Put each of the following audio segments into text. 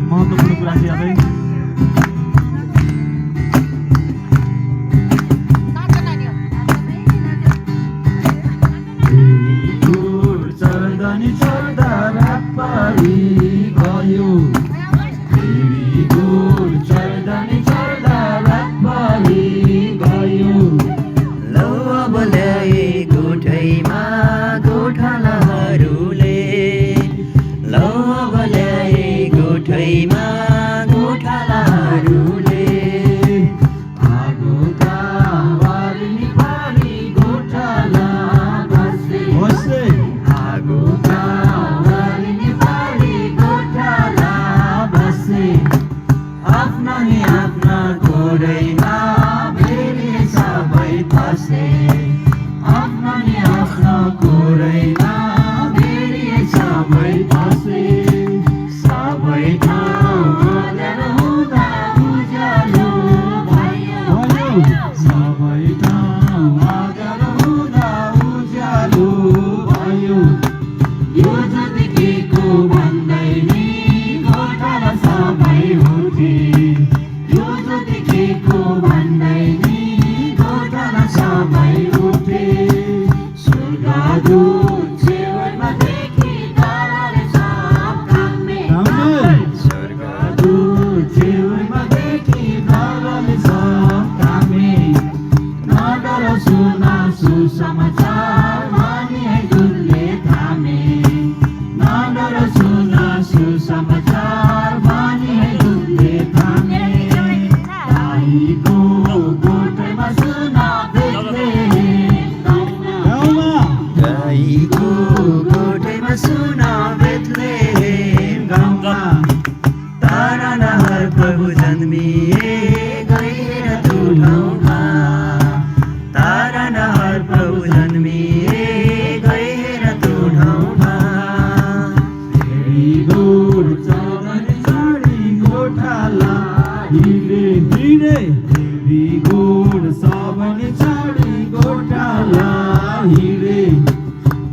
महत्त्वपूर्ण कुरा छ यहाँ चाहिँ।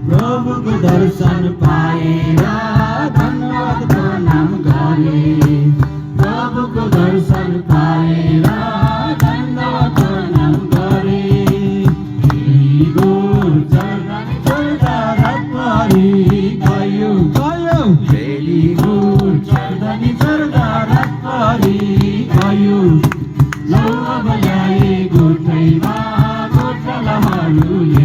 प्रभुको दर्शन पाएर धन्यवाद प्रणाम गरे। प्रभुको दर्शन पाएर धन्यवाद प्रणाम गरे। चरण छोड्दा रात परी गयो गयो। चरण छोड्दा रात परी गयो। लौ अब ल्याए गोठैमा गोठालाहरूले।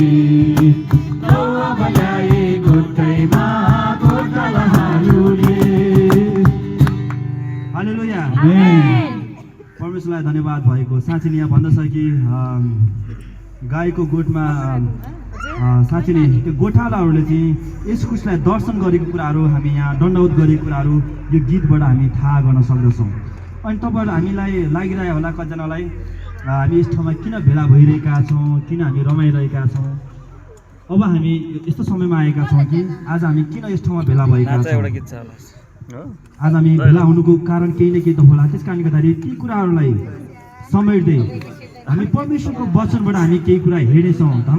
परमेश्वरलाई धन्यवाद भएको। साँच्चै यहाँ भन्दछ कि गाईको गोठमा साँच्चै नै त्यो गोठालाहरूले चाहिँ यस क्रिस्टलाई दर्शन गरेको कुराहरू, हामी यहाँ दण्डवत गरेको कुराहरू यो गीतबाट हामी थाहा गर्न सक्दछौँ। अनि तपाईँहरू हामीलाई लागिरहेको होला कतिजनालाई हामी यस ठाउँमा किन भेला भइरहेका छौँ, किन हामी रमाइरहेका छौँ। अब हामी यस्तो समयमा आएका छौँ कि आज हामी किन यस ठाउँमा भेला भएका छौँ। आज हामी भेला हुनुको कारण केही न केही त होला। त्यस कारणले गर्दाखेरि ती कुराहरूलाई समेट्दै हामी परमेश्वरको वचनबाट हामी केही कुरा हेर्नेछौँ।